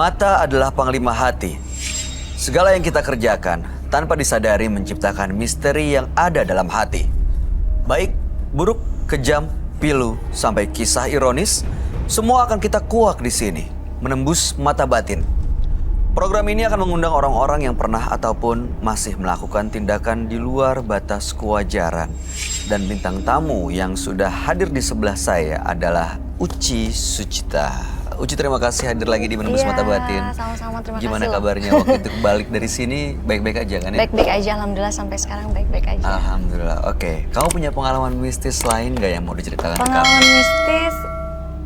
Mata adalah panglima hati. Segala yang kita kerjakan tanpa disadari menciptakan misteri yang ada dalam hati. Baik, buruk, kejam, pilu, sampai kisah ironis, semua akan kita kuak di sini, menembus mata batin. Program ini akan mengundang orang-orang yang pernah ataupun masih melakukan tindakan di luar batas kewajaran. Dan bintang tamu yang sudah hadir di sebelah saya adalah Uci Sucita. Uci, terima kasih hadir lagi di Menembus Mata Batin. Sama-sama, terima Gimana kasih. kabarnya waktu itu balik dari sini? Baik-baik aja kan ya? Baik-baik aja, alhamdulillah sampai sekarang baik-baik aja. Alhamdulillah, oke. Kamu punya pengalaman mistis lain nggak yang mau diceritakan ke kami? Pengalaman mistis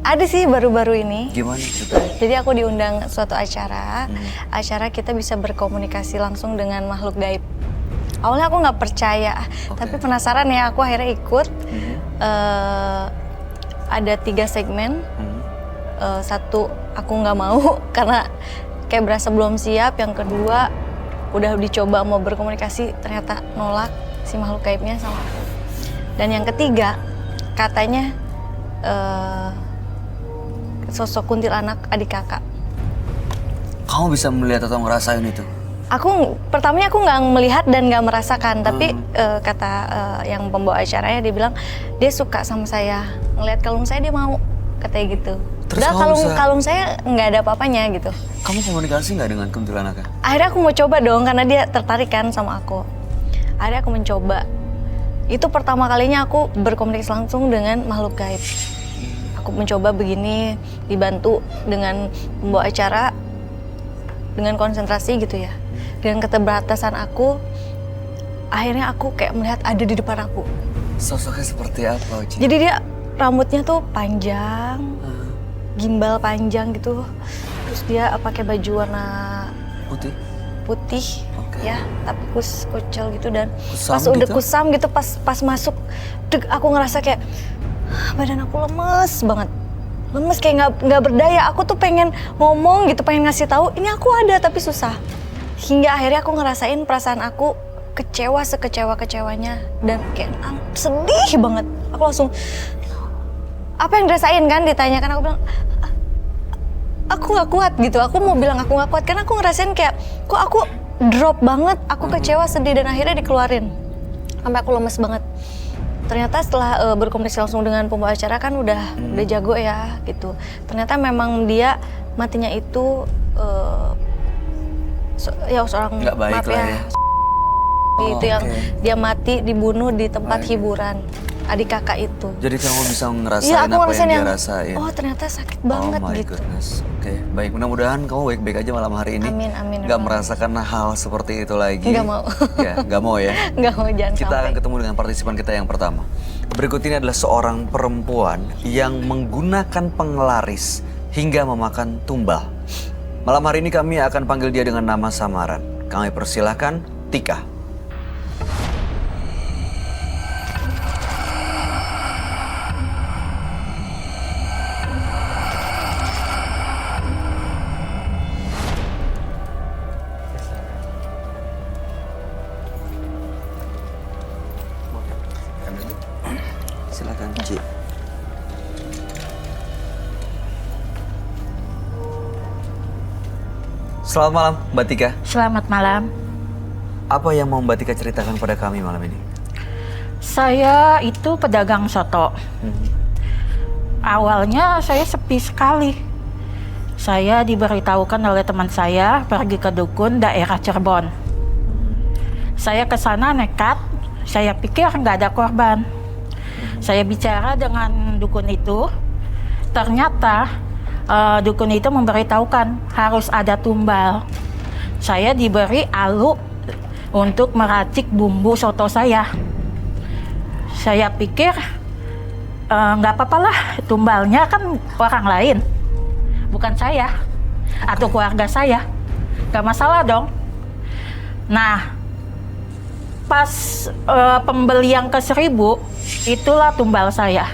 ada sih baru-baru ini. Gimana ceritanya? Jadi aku diundang suatu acara, acara kita bisa berkomunikasi langsung dengan makhluk gaib. Awalnya aku nggak percaya, tapi penasaran ya, aku akhirnya ikut. Ada 3 segmen. Satu aku nggak mau karena kayak berasa belum siap. Yang kedua udah dicoba mau berkomunikasi ternyata nolak si makhluk gaibnya sama aku. Dan yang ketiga katanya sosok kuntilanak adik kakak. Kamu bisa melihat atau ngerasain itu? Pertamanya aku nggak melihat dan nggak merasakan, tapi kata yang pembawa acaranya dia bilang dia suka sama saya, ngelihat kalung saya dia mau, katanya gitu. Terus kalung saya nggak ada apa-apanya gitu. Kamu komunikasi nggak dengan kuntilanaknya? Akhirnya aku mau coba dong karena dia tertarik kan sama aku. Akhirnya aku mencoba. Itu pertama kalinya aku berkomunikasi langsung dengan makhluk gaib. Aku mencoba begini, dibantu dengan pembawa acara, dengan konsentrasi gitu ya. Dengan keterbatasan aku, akhirnya aku kayak melihat ada di depan aku. Sosoknya seperti apa, Uci? Jadi dia rambutnya tuh panjang, gimbal panjang gitu. Terus dia pakai baju warna putih, ya, tapi kucel gitu. Dan kusam pas udah gitu? kusam gitu, pas masuk, aku ngerasa kayak badan aku lemes banget. Lemes kayak nggak berdaya. Aku tuh pengen ngomong gitu, pengen ngasih tahu ini aku ada, tapi susah. Hingga akhirnya aku ngerasain perasaan aku kecewa sekecewa-kecewanya dan kayak sedih banget. Aku langsung, apa yang dirasain kan, ditanyakan, aku bilang aku nggak kuat gitu. Aku mau bilang aku nggak kuat karena aku ngerasain kayak kok aku drop banget, aku kecewa, sedih, dan akhirnya dikeluarin sampai aku lemes banget. Ternyata setelah berkomunikasi langsung dengan pembawa acara kan udah jago ya gitu. Ternyata memang dia matinya itu seorang nggak baik lah ya. Itu yang dia mati dibunuh di tempat hiburan. Adik kakak itu. Jadi kamu bisa ngerasain ya, apa yang dia rasain? Oh ternyata sakit banget oh my gitu. Goodness. Oke, baik. Mudah-mudahan kamu baik-baik aja malam hari ini. Amin. Gak merasakan hal seperti itu lagi. Nggak mau. Ya, gak mau ya. Nggak mau, jangan Kita sampai. akan ketemu dengan partisipan kita yang pertama. Berikut ini adalah seorang perempuan yang menggunakan penglaris hingga memakan tumbal. Malam hari ini kami akan panggil dia dengan nama samaran. Kami persilahkan Tika. Silakan, Ci. Selamat malam, Mbak Tika. Selamat malam. Apa yang mau Mbak Tika ceritakan pada kami malam ini? Saya itu pedagang soto. Awalnya saya sepi sekali. Saya diberitahukan oleh teman saya pergi ke dukun daerah Cirebon. Saya ke sana nekat. Saya pikir nggak ada korban. Saya bicara dengan dukun itu, ternyata dukun itu memberitahukan harus ada tumbal. Saya diberi alu untuk meracik bumbu soto saya. Saya pikir nggak apa-apa lah, tumbalnya kan orang lain, bukan saya atau keluarga saya, nggak masalah dong. Nah, pas pembeli yang ke 1000, itulah tumbal saya.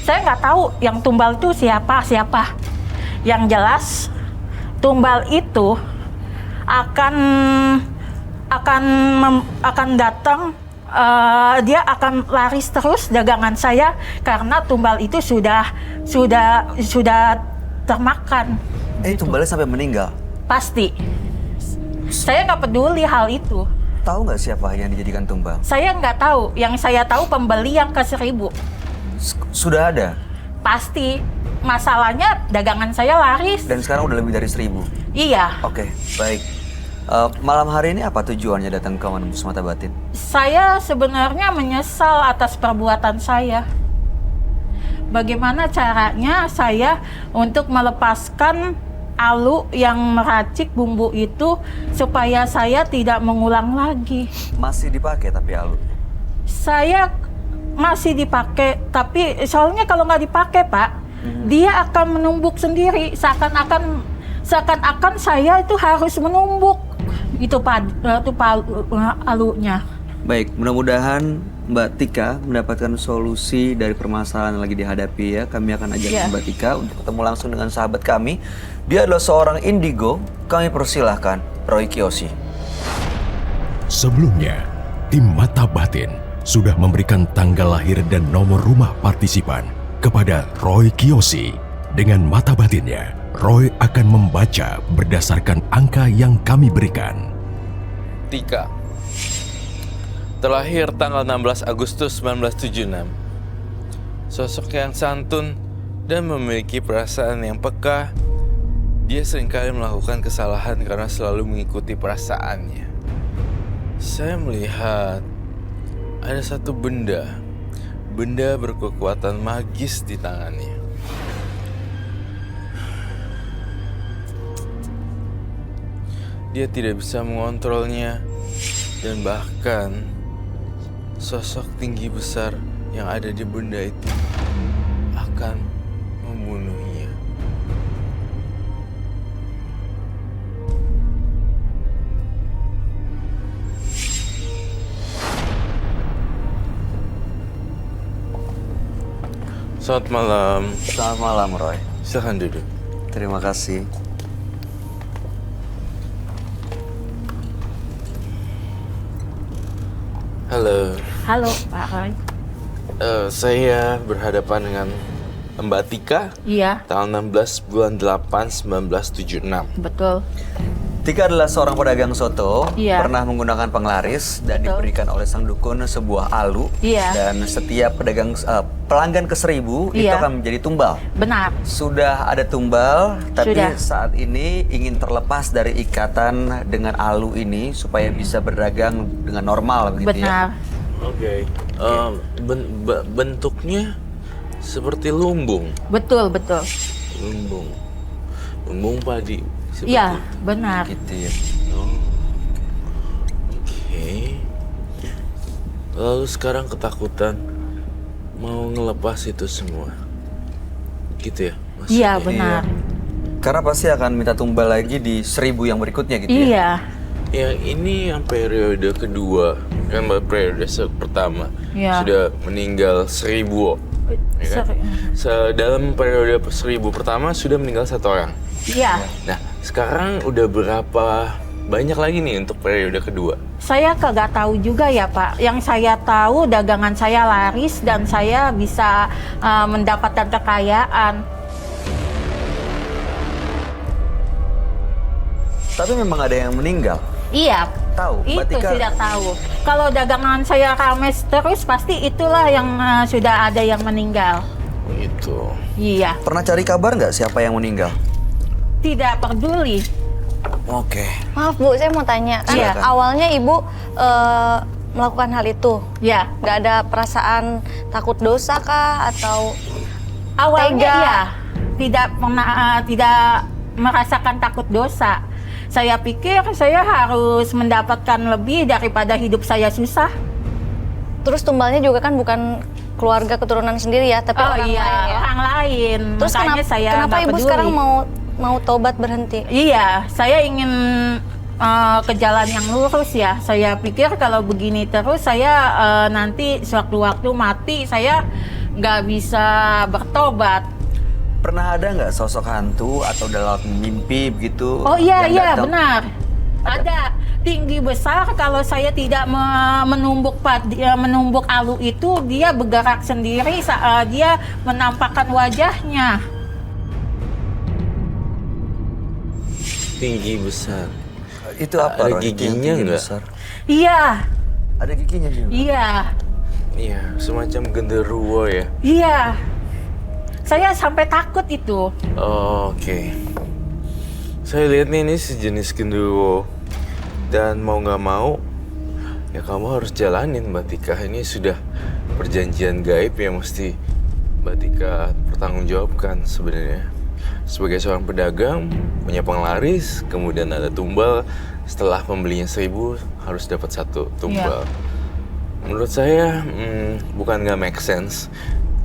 Saya nggak tahu yang tumbal itu siapa. Yang jelas tumbal itu akan datang dia akan laris terus dagangan saya karena tumbal itu sudah termakan. Tumbalnya sampai meninggal. Pasti. Saya nggak peduli hal itu. Tahu nggak siapa yang dijadikan tumbal? Saya nggak tahu. Yang saya tahu pembeli yang ke 1.000. Sudah ada. Pasti. Masalahnya dagangan saya laris. Dan sekarang udah lebih dari 1.000. Iya. Oke, baik. Malam hari ini apa tujuannya datang ke Menembus Mata Batin? Saya sebenarnya menyesal atas perbuatan saya. Bagaimana caranya saya untuk melepaskan Alu yang meracik bumbu itu supaya saya tidak mengulang lagi. Masih dipakai tapi Alu? Saya masih dipakai, tapi soalnya kalau nggak dipakai Pak, dia akan menumbuk sendiri. Seakan-akan saya itu harus menumbuk itu alunya. Baik, mudah-mudahan Mbak Tika mendapatkan solusi dari permasalahan yang lagi dihadapi ya. Kami akan ajak Mbak Tika untuk ketemu langsung dengan sahabat kami. Dia adalah seorang indigo. Kami persilahkan Roy Kiyoshi. Sebelumnya, tim Mata Batin sudah memberikan tanggal lahir dan nomor rumah partisipan kepada Roy Kiyoshi. Dengan mata batinnya, Roy akan membaca berdasarkan angka yang kami berikan. Tika, terlahir tanggal 16 Agustus 1976. Sosok yang santun dan memiliki perasaan yang peka. Dia seringkali melakukan kesalahan karena selalu mengikuti perasaannya. Saya melihat ada satu benda berkekuatan magis di tangannya. Dia tidak bisa mengontrolnya, dan bahkan sosok tinggi besar yang ada di benda itu akan membunuhnya. Selamat malam. Selamat malam Roy. Silahkan duduk. Terima kasih. Halo. Halo Pak Roy. Saya berhadapan dengan Mbak Tika. Iya, Tanggal 16 bulan 8 1976. betul. Tika adalah seorang pedagang soto, Iya. pernah menggunakan penglaris dan Betul. diberikan oleh sang dukun sebuah alu. Iya. Dan setiap pelanggan ke 1.000 itu Iya. akan menjadi tumbal. Benar. Sudah ada tumbal, tapi Sudah. saat ini ingin terlepas dari ikatan dengan alu ini supaya bisa berdagang dengan normal begitu ya. Benar. Oke. Bentuknya seperti lumbung. Betul, betul. Lumbung padi. Seperti Iya, itu. benar. Gitu ya. Oh. Oke. Lalu sekarang ketakutan mau ngelepas itu semua. Gitu ya? Maksudnya? Iya, benar. Karena pasti akan minta tumbal lagi di 1.000 yang berikutnya gitu ya. Iya. Yang ini yang periode kedua, kan periode pertama Iya. sudah meninggal 1.000. Ya kan? Dalam periode 1.000 pertama sudah meninggal 1 orang. Iya. Nah, sekarang udah berapa banyak lagi nih untuk periode kedua? Saya kagak tahu juga ya Pak. Yang saya tahu dagangan saya laris dan saya bisa mendapatkan kekayaan. Tapi memang ada yang meninggal. Iya. Tahu, Mbak Itu Tika? sudah tahu. Kalau dagangan saya ramai terus pasti itulah yang sudah ada yang meninggal. Gitu. Iya. Pernah cari kabar nggak siapa yang meninggal? Tidak peduli. Oke. Maaf Bu, saya mau tanya. Kan Iya. awalnya Ibu melakukan hal itu. Ya. Nggak ada perasaan takut dosa kah atau Awalnya Tega. ya tidak pernah tidak merasakan takut dosa. Saya pikir saya harus mendapatkan lebih daripada hidup saya susah. terus tumbalnya juga kan bukan keluarga keturunan sendiri ya, tapi orang lain ya. orang lain. Terus Makanya saya kenapa nggak Ibu peduli. sekarang mau tobat berhenti? Iya, saya ingin ke jalan yang lurus ya. Saya pikir kalau begini terus saya nanti sewaktu-waktu mati saya nggak bisa bertobat. Pernah ada nggak sosok hantu atau dalam mimpi begitu? Oh iya yang iya datang? benar. Ada. tinggi besar. Kalau saya tidak menumbuk alu itu, dia bergerak sendiri saat dia menampakkan wajahnya. Tinggi besar. Itu apa? Ada Roy? Itu yang giginya tinggi nggak? besar. Iya, Ada giginya juga. iya, Iya, semacam genderuwo ya. iya. Saya sampai takut itu. Oh, oke. Saya lihat nih ini sejenis genderuwo. Dan mau nggak mau, ya kamu harus jalanin Mbak Tika. Ini sudah perjanjian gaib yang mesti Mbak Tika pertanggungjawabkan sebenarnya. Sebagai seorang pedagang, punya penglaris, kemudian ada tumbal. Setelah pembelinya 1.000, harus dapat 1 tumbal. Menurut saya, bukan nggak make sense.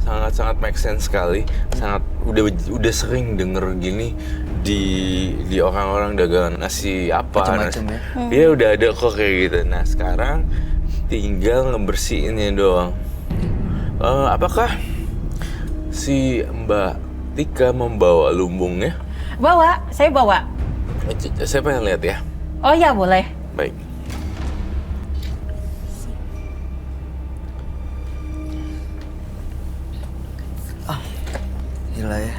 Sangat-sangat make sense sekali. Sangat udah sering denger gini di orang-orang dagangan nasi apa. Macam-macam ya. Dia udah ada kok kayak gitu. Nah sekarang tinggal ngebersihinnya doang. Apakah si Mbak Tika membawa lumbungnya? Bawa, saya bawa. Saya pengen lihat ya. Oh ya, boleh. Baik. Gila ya.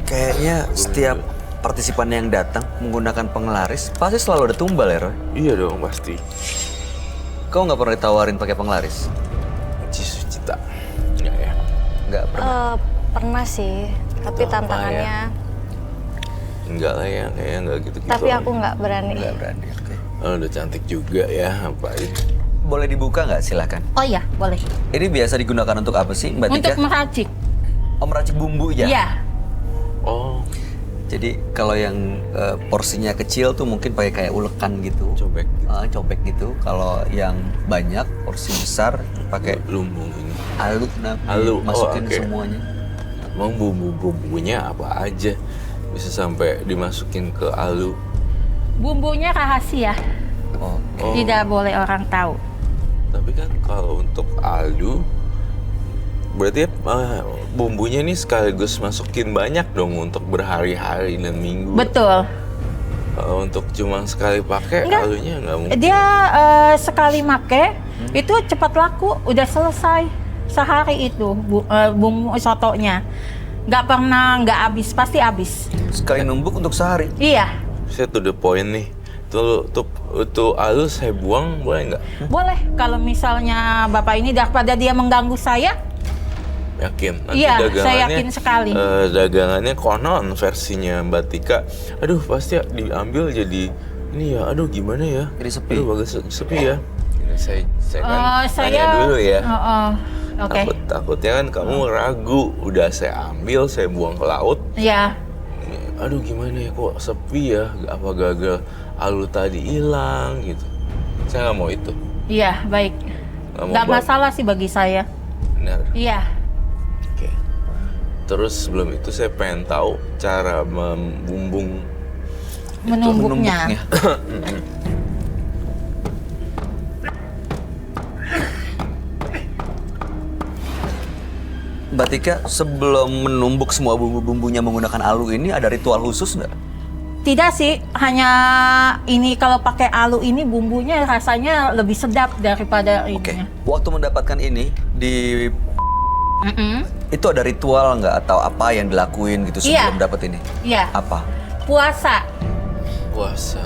Kayaknya setiap partisipan yang datang menggunakan penglaris pasti selalu ada tumbal ya, Roy? Iya dong pasti. Kau nggak pernah ditawarin pakai penglaris? Cita. Enggak ya? Nggak pernah. Pernah sih, tapi Itu apa tantangannya. Enggak lah ya, kayaknya enggak gitu-gitu. Tapi aku nggak berani. Nggak berani. Oke. Oh, udah cantik juga ya, ngapain? Boleh dibuka nggak? Silakan. Oh ya, boleh. Ini biasa digunakan untuk apa sih, Mbak Tika? Untuk meracik. Oh, meracik bumbu ya? Iya. Oh, Jadi kalau yang porsinya kecil tuh mungkin pakai kayak ulekan gitu. cobek gitu. Cobek gitu. Kalau yang banyak porsi besar pakai Lumbung ini. alu, Alu, oh, masukin oke. semuanya. Emang bumbu-bumbunya apa aja bisa sampai dimasukin ke alu? Bumbunya rahasia. Oh, Oh, Tidak boleh orang tahu. tapi kan kalau untuk alu, berarti bumbunya ini sekaligus masukin banyak dong untuk berhari-hari dan minggu. Betul. Kalau untuk cuma sekali pakai, Enggak. alunya nggak mungkin. Dia sekali make, itu cepat laku, udah selesai. Sehari itu bumbu sotonya. Nggak pernah nggak habis, pasti habis. sekali numbuk untuk sehari. Iya, Saya to the point nih. Tuh alu saya buang boleh nggak? boleh. Kalau misalnya Bapak ini daripada dia mengganggu saya, Yakin? Nanti iya, dagangannya, saya yakin sekali. Dagangannya konon versinya Mbak Tika. Aduh pasti diambil jadi ini ya. Aduh gimana ya? Jadi sepi. Aduh bagus sepi ya. Ini saya kan saya tanya dulu ya. Oke. Takutnya kan kamu ragu. Udah saya ambil, saya buang ke laut. Ya, Aduh gimana ya kok sepi ya? Apa gagal alu tadi hilang gitu? Saya nggak mau itu. iya, baik. Nggak mau Nggak banget. masalah sih bagi saya. Benar. Iya. Oke. Terus sebelum itu saya pengen tahu cara membumbung. Menumbuknya. Mbak Tika, sebelum menumbuk semua bumbu-bumbunya menggunakan alu ini ada ritual khusus nggak? Tidak sih, hanya ini kalau pakai alu ini bumbunya rasanya lebih sedap daripada Oke. ini. Waktu mendapatkan ini itu ada ritual nggak atau apa yang dilakuin gitu sebelum Iya. dapat ini? Iya, Apa? puasa. Puasa.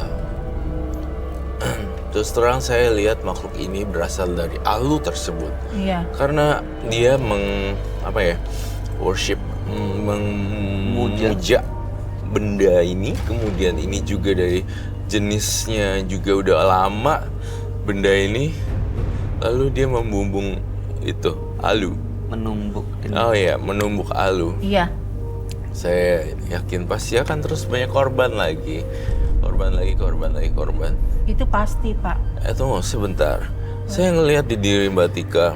Terus terang saya lihat makhluk ini berasal dari alu tersebut. Iya. Karena dia worship, memuja benda ini. Kemudian ini juga dari jenisnya juga udah lama benda ini. Lalu dia membumbung itu, alu. Menumbuk ini. Oh iya, menumbuk alu. Iya. Saya yakin pasti akan terus banyak korban lagi. Korban. Itu pasti, Pak. Tunggu sebentar. Saya ngelihat di diri Mbak Tika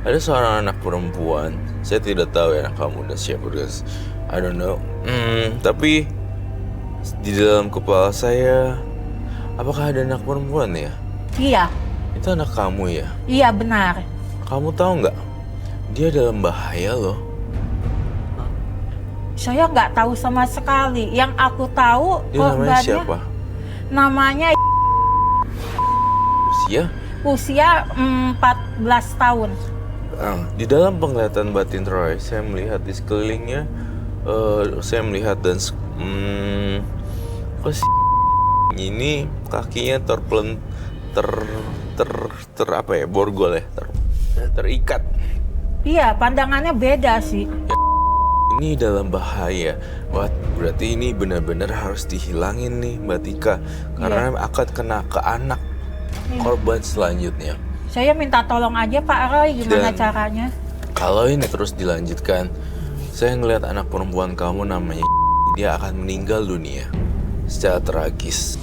ada seorang anak perempuan. Saya tidak tahu ya anak kamu dan siapa, guys. I don't know. Tapi di dalam kepala saya, apakah ada anak perempuan ya? Iya. Itu anak kamu ya? Iya, benar. Kamu tahu nggak? Dia dalam bahaya loh. Saya nggak tahu sama sekali. Yang aku tahu Dia namanya korbannya siapa? Namanya Usia? usia 14 tahun. Di dalam penglihatan batin Roy, saya melihat di sekelilingnya, saya melihat dan kok si ini kakinya apa ya, borgol ya, terikat. Iya, pandangannya beda sih. Ini dalam bahaya. Wah, berarti ini benar-benar harus dihilangin nih Mbak Tika, karena akan kena ke anak korban selanjutnya. Saya minta tolong aja Pak Roy, gimana Dan caranya? kalau ini terus dilanjutkan, saya ngelihat anak perempuan kamu namanya dia akan meninggal dunia secara tragis.